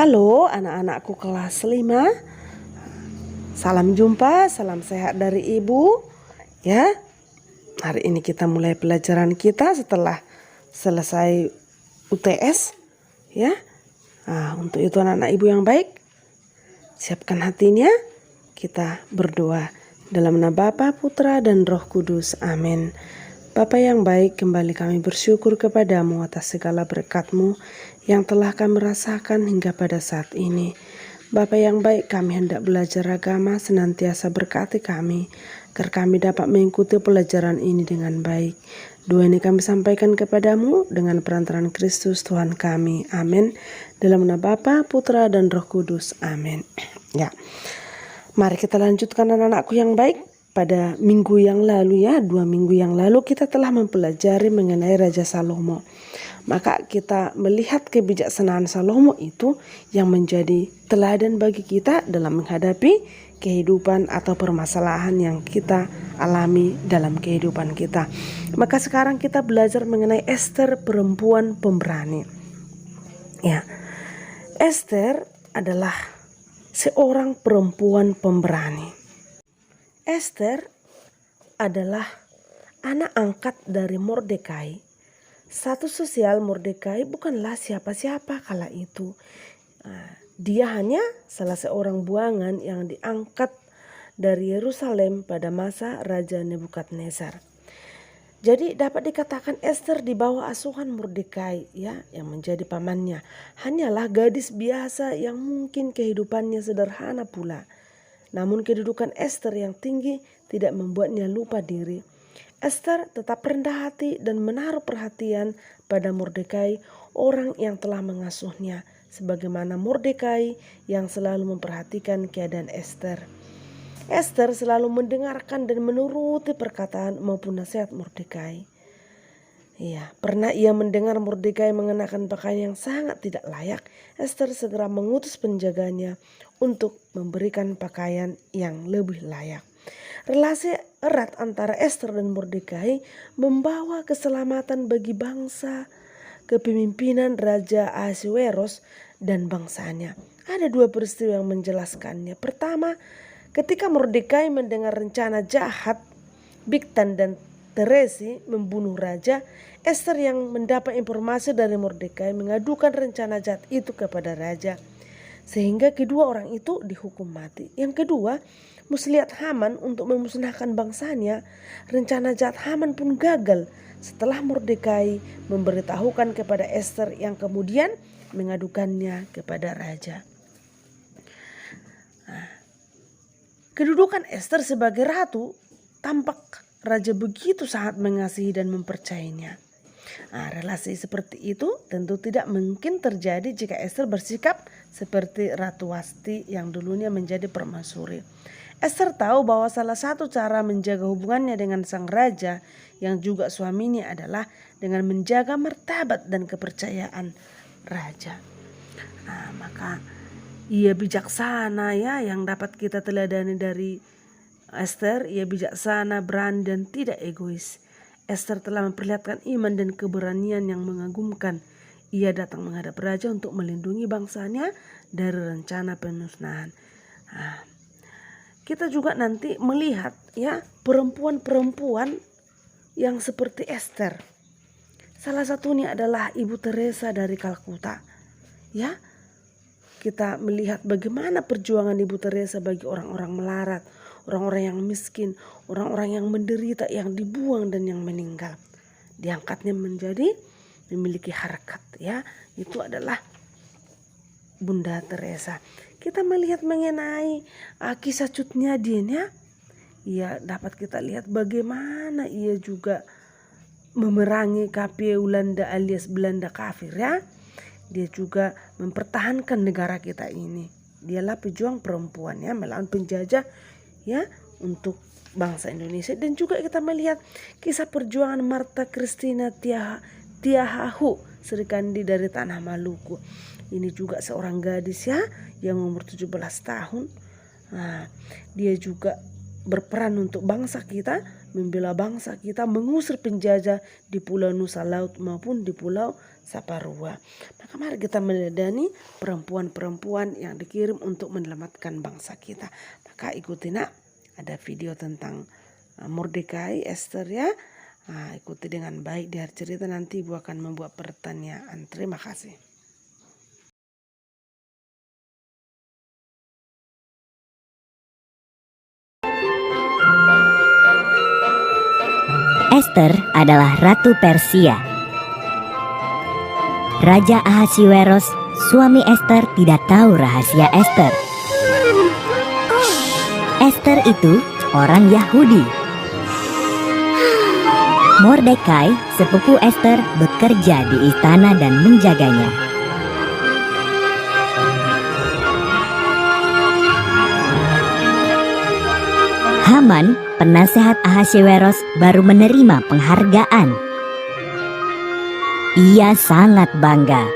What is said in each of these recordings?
Halo anak-anakku kelas 5. Salam jumpa, salam sehat dari Ibu. Ya, hari ini kita mulai pelajaran kita setelah selesai UTS. Ya, untuk itu anak-anak Ibu yang baik, siapkan hatinya. Kita berdoa dalam nama Bapa, Putra, dan Roh Kudus. Amin. Bapa yang baik, kembali kami bersyukur kepadamu atas segala berkat-Mu yang telah kami rasakan hingga pada saat ini. Bapa yang baik, kami hendak belajar agama, senantiasa berkati kami, agar kami dapat mengikuti pelajaran ini dengan baik. Doa ini kami sampaikan kepadamu dengan perantaraan Kristus Tuhan kami. Amin. Dalam nama Bapa, Putra, dan Roh Kudus. Amin. Ya, mari kita lanjutkan anak-anakku yang baik. Pada minggu yang lalu 2 minggu yang lalu kita telah mempelajari mengenai Raja Salomo. Maka kita melihat kebijaksanaan Salomo itu yang menjadi teladan bagi kita dalam menghadapi kehidupan atau permasalahan yang kita alami dalam kehidupan kita. Maka sekarang kita belajar mengenai Ester, perempuan pemberani. Ya, Ester adalah seorang perempuan pemberani. Ester adalah anak angkat dari Mordekai. Status sosial Mordekai bukanlah siapa-siapa kala itu. Dia hanya salah seorang buangan yang diangkat dari Yerusalem pada masa Raja Nebukadnezar. Jadi dapat dikatakan Ester di bawah asuhan Mordekai yang menjadi pamannya. Hanyalah gadis biasa yang mungkin kehidupannya sederhana pula. Namun kedudukan Ester yang tinggi tidak membuatnya lupa diri. Ester tetap rendah hati dan menaruh perhatian pada Mordekai, orang yang telah mengasuhnya, sebagaimana Mordekai yang selalu memperhatikan keadaan Ester. Ester selalu mendengarkan dan menuruti perkataan maupun nasihat Mordekai. Pernah ia mendengar Mordekai mengenakan pakaian yang sangat tidak layak. Ester segera mengutus penjaganya untuk memberikan pakaian yang lebih layak. Relasi erat antara Ester dan Mordekai membawa keselamatan bagi bangsa kepemimpinan Raja Ahasuerus dan bangsanya. Ada 2 peristiwa yang menjelaskannya. Pertama, ketika Mordekai mendengar rencana jahat Bigtan dan Teresi membunuh raja, Ester yang mendapat informasi dari Mordekai mengadukan rencana jahat itu kepada raja, sehingga kedua orang itu dihukum mati. Yang kedua, muslihat Haman untuk memusnahkan bangsanya. Rencana jahat Haman pun gagal setelah Mordekai memberitahukan kepada Ester yang kemudian mengadukannya kepada raja. Kedudukan Ester sebagai ratu tampak raja begitu sangat mengasihi dan mempercayainya. Relasi seperti itu tentu tidak mungkin terjadi jika Ester bersikap seperti Ratu Wasti yang dulunya menjadi permaisuri. Ester tahu bahwa salah satu cara menjaga hubungannya dengan sang raja yang juga suaminya adalah dengan menjaga martabat dan kepercayaan raja. Maka ia bijaksana yang dapat kita teladani dari Ester. Ia bijaksana, berani, dan tidak egois. Ester telah memperlihatkan iman dan keberanian yang mengagumkan. Ia datang menghadap raja untuk melindungi bangsanya dari rencana pemusnahan. Kita juga nanti melihat perempuan-perempuan yang seperti Ester. Salah satunya adalah Ibu Teresa dari Kalkuta. Kita melihat bagaimana perjuangan Ibu Teresa bagi orang-orang melarat, orang-orang yang miskin, orang-orang yang menderita, yang dibuang dan yang meninggal. Diangkatnya menjadi memiliki harkat. Itu adalah Bunda Teresa. Kita melihat mengenai kisah Cut Nyadin. Dapat kita lihat bagaimana ia juga memerangi KP Ulanda alias Belanda kafir. Dia juga mempertahankan negara kita ini. Dialah pejuang perempuan melawan penjajah untuk bangsa Indonesia. Dan juga kita melihat kisah perjuangan Marta Christina Tiahahu Serikandi dari tanah Maluku. Ini juga seorang gadis yang umur 17 tahun. Dia juga berperan untuk bangsa kita membela bangsa kita, mengusir penjajah di Pulau Nusa Laut maupun di Pulau Saparua. Maka mari kita meneladani perempuan-perempuan yang dikirim untuk menyelamatkan bangsa kita. Maka ikuti nak, ada video tentang Mordekai, Esther ya. Ikuti dengan baik di hari cerita, nanti Ibu akan membuat pertanyaan. Terima kasih. Esther adalah Ratu Persia. Raja Ahasiweros, suami Esther, tidak tahu rahasia Esther. Esther itu orang Yahudi. Mordekai, sepupu Esther, bekerja di istana dan menjaganya. Haman, penasehat Ahasiweros, baru menerima penghargaan. Ia sangat bangga.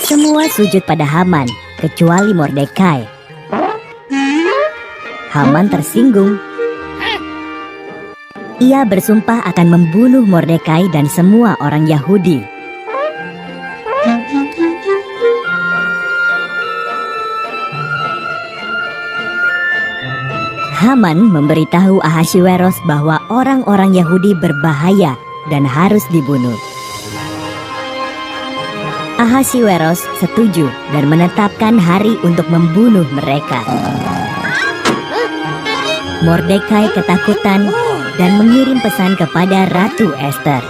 Semua sujud pada Haman, kecuali Mordekai. Haman tersinggung. Ia bersumpah akan membunuh Mordekai dan semua orang Yahudi. Haman memberitahu Ahasiweros bahwa orang-orang Yahudi berbahaya dan harus dibunuh. Ahasiweros setuju dan menetapkan hari untuk membunuh mereka. Mordekai ketakutan dan mengirim pesan kepada Ratu Esther.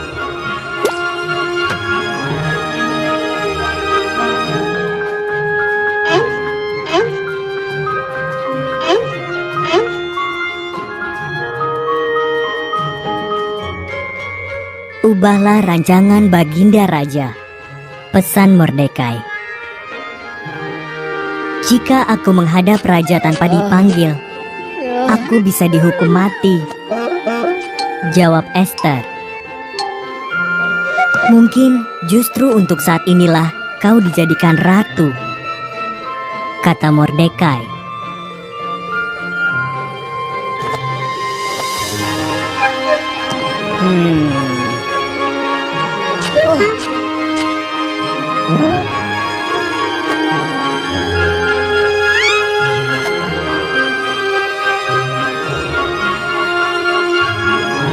Ubahlah rancangan Baginda Raja. Pesan Mordekai. Jika aku menghadap raja tanpa dipanggil, aku bisa dihukum mati. Jawab Esther. Mungkin justru untuk saat inilah kau dijadikan ratu, kata Mordekai.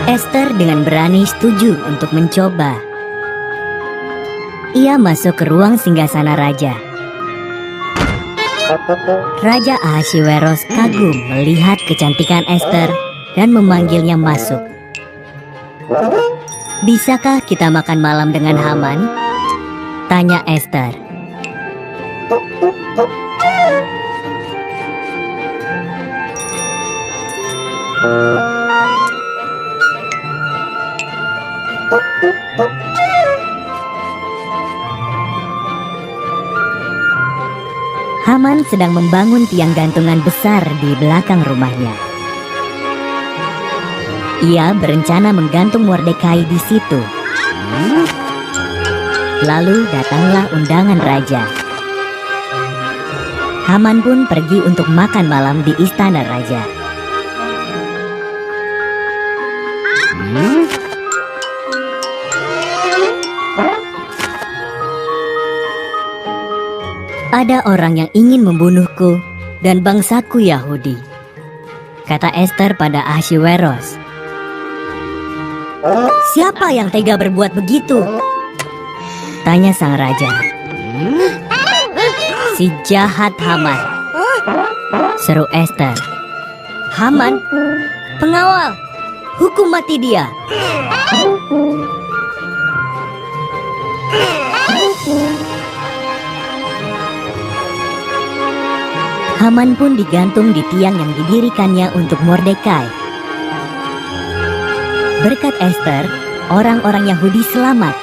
Esther dengan berani setuju untuk mencoba. Ia masuk ke ruang singgasana raja. Raja Ahasiweros kagum melihat kecantikan Esther dan memanggilnya masuk. Bisakah kita makan malam dengan Haman? Tanya Esther. Haman sedang membangun tiang gantungan besar di belakang rumahnya. Ia berencana menggantung Mordekai di situ. Lalu datanglah undangan raja. Haman pun pergi untuk makan malam di istana raja. Ada orang yang ingin membunuhku dan bangsaku Yahudi, kata Esther pada Ahasiweros. Siapa yang tega berbuat begitu? Tanya sang raja. Si jahat Haman, seru Esther. Haman, pengawal, hukum mati dia. Haman pun digantung di tiang yang didirikannya untuk Mordekai. Berkat Esther, orang-orang Yahudi selamat.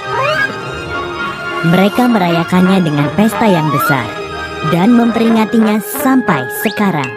Mereka merayakannya dengan pesta yang besar dan memperingatinya sampai sekarang.